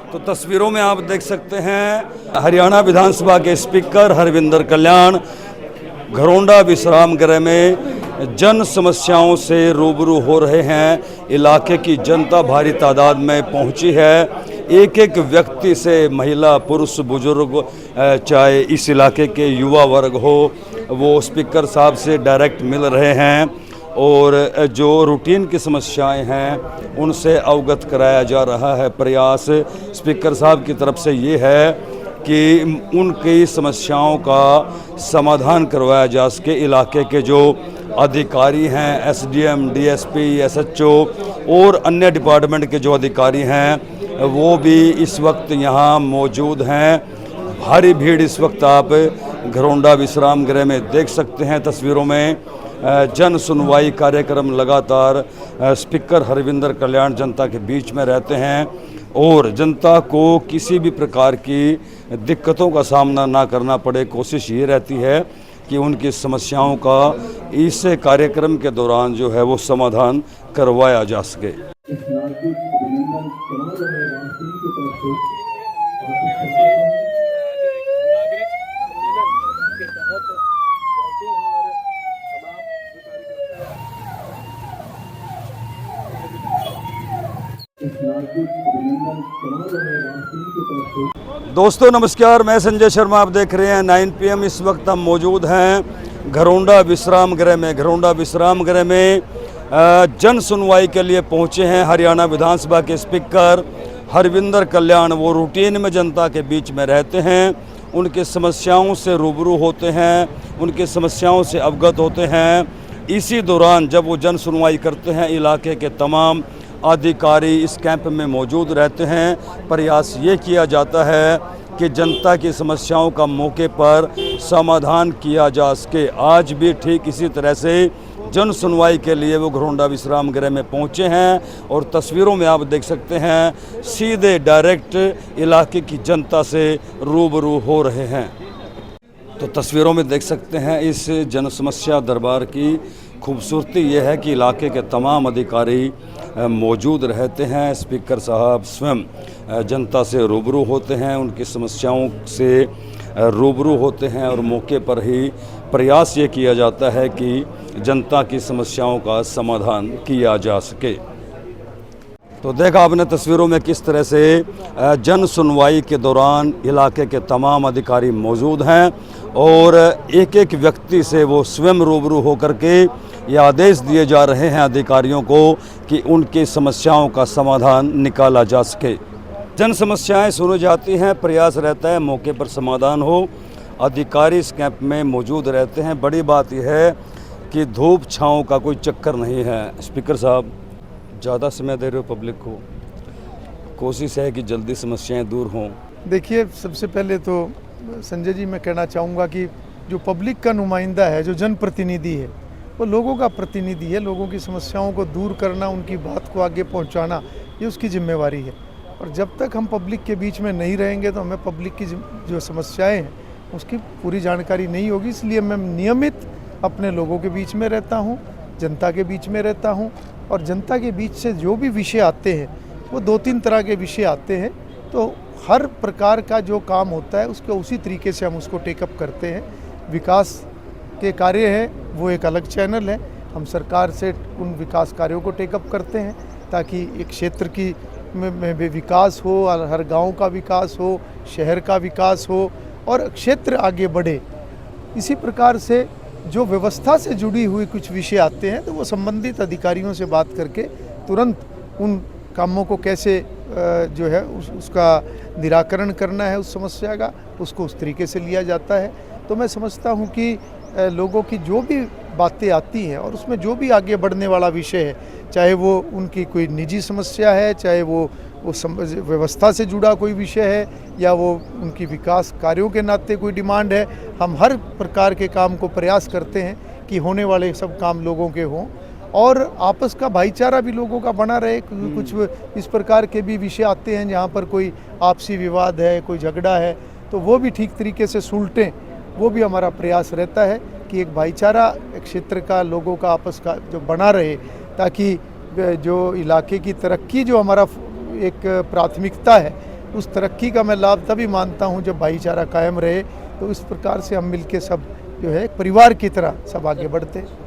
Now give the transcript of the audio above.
तो तस्वीरों में आप देख सकते हैं हरियाणा विधानसभा के स्पीकर हरविंदर कल्याण घरोंडा विश्राम गृह में जन समस्याओं से रूबरू हो रहे हैं। इलाके की जनता भारी तादाद में पहुंची है। एक एक व्यक्ति से महिला पुरुष बुजुर्ग चाहे इस इलाके के युवा वर्ग हो वो स्पीकर साहब से डायरेक्ट मिल रहे हैं और जो रूटीन की समस्याएं हैं उनसे अवगत कराया जा रहा है। प्रयास स्पीकर साहब की तरफ से ये है कि उनकी समस्याओं का समाधान करवाया जा सके। इलाके के जो अधिकारी हैं एसडीएम, डीएसपी, एसएचओ और अन्य डिपार्टमेंट के जो अधिकारी हैं वो भी इस वक्त यहाँ मौजूद हैं। भारी भीड़ इस वक्त आप घरोंडा विश्राम गृह में देख सकते हैं। तस्वीरों में जन सुनवाई कार्यक्रम लगातार स्पीकर हरविंदर कल्याण जनता के बीच में रहते हैं और जनता को किसी भी प्रकार की दिक्कतों का सामना ना करना पड़े। कोशिश ये रहती है कि उनकी समस्याओं का इस कार्यक्रम के दौरान जो है वो समाधान करवाया जा सके। दोस्तों नमस्कार, मैं संजय शर्मा, आप देख रहे हैं 9 PM। इस वक्त हम मौजूद हैं घरोंडा विश्राम गृह में। घरोंडा विश्राम गृह में जन सुनवाई के लिए पहुंचे हैं हरियाणा विधानसभा के स्पीकर हरविंदर कल्याण। वो रूटीन में जनता के बीच में रहते हैं, उनकी समस्याओं से रूबरू होते हैं, उनकी समस्याओं से अवगत होते हैं। इसी दौरान जब वो जन सुनवाई करते हैं इलाके के तमाम अधिकारी इस कैंप में मौजूद रहते हैं। प्रयास ये किया जाता है कि जनता की समस्याओं का मौके पर समाधान किया जा सके। आज भी ठीक इसी तरह से जन सुनवाई के लिए वो घरोंडा विश्राम गृह में पहुंचे हैं और तस्वीरों में आप देख सकते हैं सीधे डायरेक्ट इलाके की जनता से रूबरू हो रहे हैं। तो तस्वीरों में देख सकते हैं इस जन समस्या दरबार की खूबसूरती यह है कि इलाके के तमाम अधिकारी मौजूद रहते हैं। स्पीकर साहब स्वयं जनता से रूबरू होते हैं, उनकी समस्याओं से रूबरू होते हैं और मौके पर ही प्रयास ये किया जाता है कि जनता की समस्याओं का समाधान किया जा सके। तो देखा आपने तस्वीरों में किस तरह से जन सुनवाई के दौरान इलाके के तमाम अधिकारी मौजूद हैं और एक एक व्यक्ति से वो स्वयं रूबरू होकर के ये आदेश दिए जा रहे हैं अधिकारियों को कि उनकी समस्याओं का समाधान निकाला जा सके। जन समस्याएं सुनी जाती हैं, प्रयास रहता है मौके पर समाधान हो। अधिकारी इस कैंप में मौजूद रहते हैं। बड़ी बात यह है कि धूप छाँव का कोई चक्कर नहीं है। स्पीकर साहब ज़्यादा समय दे रहे हो पब्लिक को, कोशिश है कि जल्दी समस्याएं दूर हों। देखिए, सबसे पहले तो संजय जी मैं कहना चाहूँगा कि जो पब्लिक का नुमाइंदा है, जो जनप्रतिनिधि है, वो लोगों का प्रतिनिधि है। लोगों की समस्याओं को दूर करना, उनकी बात को आगे पहुँचाना, ये उसकी जिम्मेवारी है। और जब तक हम पब्लिक के बीच में नहीं रहेंगे तो हमें पब्लिक की जो समस्याएँ हैं उसकी पूरी जानकारी नहीं होगी। इसलिए मैं नियमित अपने लोगों के बीच में रहता हूँ, जनता के बीच में रहता हूँ और जनता के बीच से जो भी विषय आते हैं वो 2-3 तरह के विषय आते हैं। तो हर प्रकार का जो काम होता है उसको उसी तरीके से हम उसको टेकअप करते हैं। विकास के कार्य है वो एक अलग चैनल है। हम सरकार से उन विकास कार्यों को टेकअप करते हैं ताकि एक क्षेत्र की में विकास हो, हर गांव का विकास हो, शहर का विकास हो और क्षेत्र आगे बढ़े। इसी प्रकार से जो व्यवस्था से जुड़ी हुई कुछ विषय आते हैं तो वो संबंधित अधिकारियों से बात करके तुरंत उन कामों को कैसे जो है उसका निराकरण करना है, उस समस्या का, उसको उस तरीके से लिया जाता है। तो मैं समझता हूँ कि लोगों की जो भी बातें आती हैं और उसमें जो भी आगे बढ़ने वाला विषय है, चाहे वो उनकी कोई निजी समस्या है, चाहे वो व्यवस्था से जुड़ा कोई विषय है या वो उनकी विकास कार्यों के नाते कोई डिमांड है, हम हर प्रकार के काम को प्रयास करते हैं कि होने वाले सब काम लोगों के हों और आपस का भाईचारा भी लोगों का बना रहे। कुछ इस प्रकार के भी विषय आते हैं जहाँ पर कोई आपसी विवाद है, कोई झगड़ा है, तो वो भी ठीक तरीके से सुलटें। वो भी हमारा प्रयास रहता है कि एक भाईचारा क्षेत्र का, लोगों का आपस का जो बना रहे, ताकि जो इलाके की तरक्की जो हमारा एक प्राथमिकता है उस तरक्की का मैं लाभ तभी मानता हूँ जब भाईचारा कायम रहे। तो इस प्रकार से हम मिलके सब जो है एक परिवार की तरह सब आगे बढ़ते हैं।